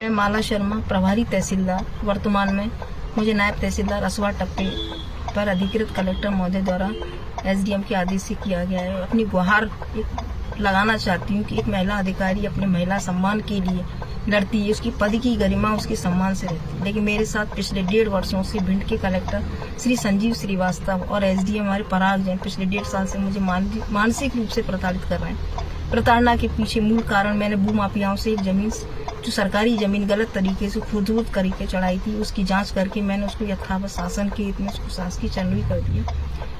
मैं माला शर्मा, प्रभारी तहसीलदार। वर्तमान में मुझे नायब तहसीलदार असवा टप्पे पर अधिकृत कलेक्टर महोदय द्वारा एसडीएम के आदेश से किया गया है। अपनी गुहार लगाना चाहती हूँ कि एक महिला अधिकारी अपने महिला सम्मान के लिए लड़ती है, उसकी पद की गरिमा उसके सम्मान से रहती है। लेकिन मेरे साथ पिछले 1.5 वर्षों से भिंड के कलेक्टर श्री संजीव श्रीवास्तव और एसडीएम हमारे पराग जैन पिछले 1.5 साल से मुझे मानसिक रूप से प्रताड़ित कर रहे हैं। प्रताड़ना के पीछे मूल कारण मैंने भूमाफियाओं से एक जमीन, जो सरकारी जमीन गलत तरीके से खुर्द करके चढ़ाई थी, उसकी जांच करके मैंने उसको यथावत शासन के हित में उसको शासकीय चरणवी कर दिया।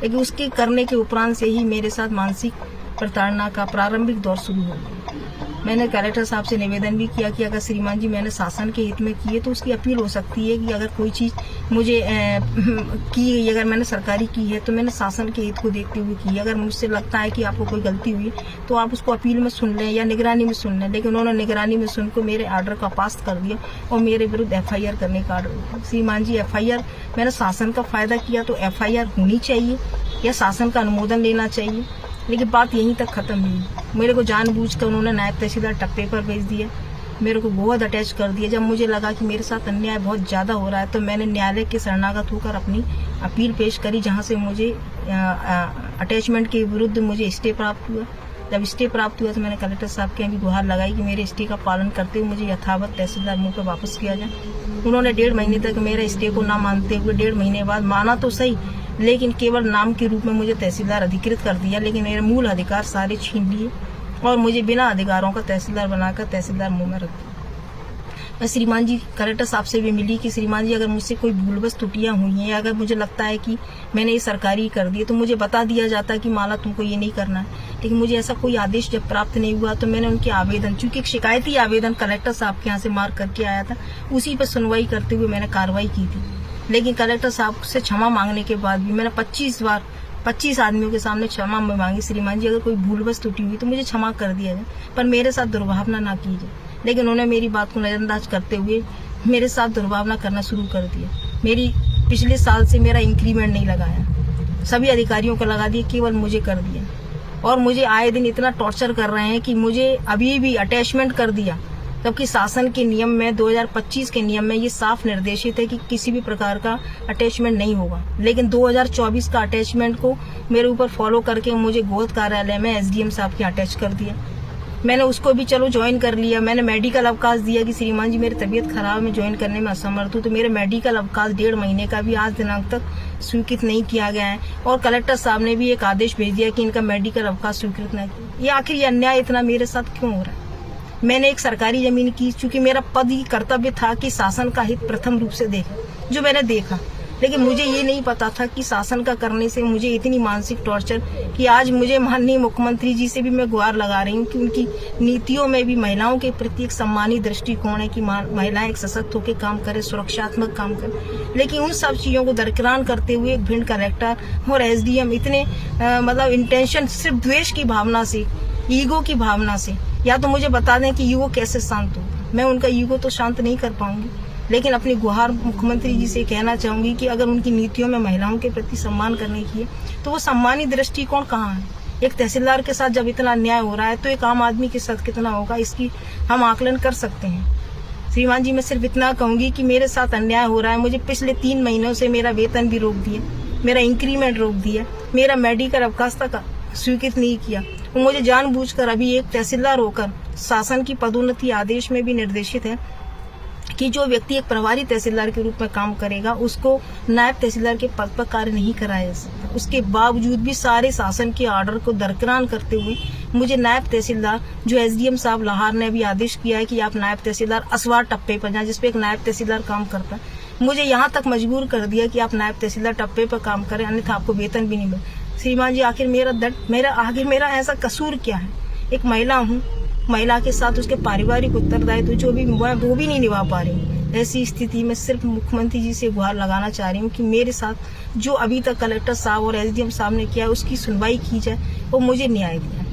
लेकिन उसके करने के उपरांत से ही मेरे साथ मानसिक प्रताड़ना का प्रारंभिक दौर शुरू हो गया। मैंने कलेक्टर साहब से निवेदन भी किया कि अगर श्रीमान जी मैंने शासन के हित में किए तो उसकी अपील हो सकती है कि अगर कोई चीज़ मुझे की, अगर मैंने सरकारी की है तो मैंने शासन के हित को देखते हुए की। अगर मुझसे लगता है कि आपको कोई गलती हुई तो आप उसको अपील में सुन लें या निगरानी में सुन लें। लेकिन उन्होंने निगरानी में सुनकर मेरे आर्डर का पास कर दिया और मेरे विरुद्ध FIR करने का आर्डर दिया। श्रीमान जी, FIR मैंने शासन का फायदा किया तो FIR होनी चाहिए या शासन का अनुमोदन लेना चाहिए। लेकिन बात यहीं तक खत्म हुई। मेरे को जानबूझकर उन्होंने नायब तहसीलदार टप्पे पर भेज दिया, मेरे को बहुत अटैच कर दिया। जब मुझे लगा कि मेरे साथ अन्याय बहुत ज़्यादा हो रहा है तो मैंने न्यायालय के शरणागत होकर अपनी अपील पेश करी, जहां से मुझे अटैचमेंट के विरुद्ध मुझे स्टे प्राप्त हुआ। जब स्टे प्राप्त हुआ तो मैंने कलेक्टर साहब के यहाँ भी गुहार लगाई कि मेरे स्टे का पालन करते हुए मुझे यथावत तहसीलदार मुँह पर वापस किया जाए। उन्होंने 1.5 महीने तक मेरे स्टे को ना मानते हुए 1.5 महीने बाद माना तो सही, लेकिन केवल नाम के रूप में मुझे तहसीलदार अधिकृत कर दिया। लेकिन मेरे मूल अधिकार सारे छीन लिए और मुझे बिना अधिकारों का तहसीलदार बनाकर तहसीलदार मुंह में रख दिया। मैं श्रीमान जी कलेक्टर साहब से भी मिली कि श्रीमान जी, अगर मुझसे कोई भूलवश त्रुटियां हुई हैं, अगर मुझे लगता है कि मैंने ये सरकारी कर दी तो मुझे बता दिया जाता कि माला तुमको ये नहीं करना है। लेकिन मुझे ऐसा कोई आदेश जब प्राप्त नहीं हुआ तो मैंने उनके आवेदन, चूंकि एक शिकायती आवेदन कलेक्टर साहब के यहाँ से मार्क करके आया था, उसी पर सुनवाई करते हुए मैंने कार्रवाई की थी। लेकिन कलेक्टर साहब से क्षमा मांगने के बाद भी मैंने 25 आदमियों के सामने क्षमा मांगी, श्रीमान जी अगर कोई भूलवश त्रुटि हुई तो मुझे क्षमा कर दिया जाए, पर मेरे साथ दुर्भावना ना कीजिए। लेकिन उन्होंने मेरी बात को नजरअंदाज करते हुए मेरे साथ दुर्भावना करना शुरू कर दिया। मेरी पिछले साल से मेरा इंक्रीमेंट नहीं लगाया, सभी अधिकारियों को लगा दिया, केवल मुझे कर दिया। और मुझे आए दिन इतना टॉर्चर कर रहे हैं कि मुझे अभी भी अटैचमेंट कर दिया, जबकि शासन के नियम में 2025 के नियम में ये साफ निर्देशित है कि किसी भी प्रकार का अटैचमेंट नहीं होगा। लेकिन 2024 का अटैचमेंट को मेरे ऊपर फॉलो करके मुझे गोद कार्यालय में SDM साहब के अटैच कर दिया। मैंने उसको भी चलो ज्वाइन कर लिया। मैंने मेडिकल अवकाश दिया कि श्रीमान जी मेरी तबीयत खराब, मैं ज्वाइन करने में असमर्थ हूँ, तो मेरे मेडिकल अवकाश 1.5 महीने का भी आज दिनांक तक स्वीकृत नहीं किया गया है। और कलेक्टर साहब ने भी एक आदेश भेज दिया कि इनका मेडिकल अवकाश स्वीकृत न किया। ये आखिर ये अन्याय इतना मेरे साथ क्यों हो रहा है? मैंने एक सरकारी जमीन की, चूंकि मेरा पद ही कर्तव्य था कि शासन का हित प्रथम रूप से देखा, जो मैंने देखा। लेकिन मुझे ये नहीं पता था कि शासन का करने से मुझे इतनी मानसिक टॉर्चर कि आज मुझे माननीय मुख्यमंत्री जी से भी मैं गुहार लगा रही हूँ कि उनकी नीतियों में भी महिलाओं के प्रति एक सम्मानी दृष्टिकोण है कि महिलाएं एक सशक्त होकर काम करें, सुरक्षात्मक काम करें। लेकिन उन सब चीजों को दरकिरार करते हुए एक भिंड कलेक्टर और SDM इतने मतलब इंटेंशन, सिर्फ द्वेष की भावना से, ईगो की भावना से, या तो मुझे बता दें कि ईगो कैसे शांत हो। मैं उनका ईगो तो शांत नहीं कर पाऊंगी, लेकिन अपनी गुहार मुख्यमंत्री जी से कहना चाहूंगी कि अगर उनकी नीतियों में महिलाओं के प्रति सम्मान करने की है तो वो सम्मानी दृष्टिकोण कहाँ है? एक तहसीलदार के साथ जब इतना अन्याय हो रहा है तो एक आम आदमी के साथ कितना होगा, इसकी हम आकलन कर सकते हैं। श्रीमान जी, मैं सिर्फ इतना कहूंगी कि मेरे साथ अन्याय हो रहा है। मुझे पिछले 3 महीनों से मेरा वेतन भी रोक दिया, मेरा इंक्रीमेंट रोक दिया, मेरा मेडिकल अवकाश तक स्वीकृत नहीं किया। वो मुझे जानबूझकर, अभी एक तहसीलदार होकर शासन की पदोन्नति आदेश में भी निर्देशित है कि जो व्यक्ति एक प्रभारी तहसीलदार के रूप में काम करेगा उसको नायब तहसीलदार के पद पर कार्य नहीं कराया जा सकता। उसके बावजूद भी सारे शासन के ऑर्डर को दरकिरार करते हुए मुझे नायब तहसीलदार, जो SDM साहब लाहौर ने भी आदेश किया है कि आप नायब तहसीलदार असवा टप्पे पर जाएं, जिसपे एक नायब तहसीलदार काम करता है, मुझे यहाँ तक मजबूर कर दिया कि आप नायब तहसीलदार टप्पे पर काम करें, अन्यथा आपको वेतन भी नहीं मिले। श्रीमान जी, आखिर मेरा ऐसा कसूर क्या है? एक महिला हूँ, महिला के साथ उसके पारिवारिक उत्तरदायित्व जो भी वो भी नहीं निभा पा रही। ऐसी स्थिति में सिर्फ मुख्यमंत्री जी से गुहार लगाना चाह रही हूँ कि मेरे साथ जो अभी तक कलेक्टर साहब और SDM साहब ने किया उसकी सुनवाई की जाए और मुझे न्याय दिया।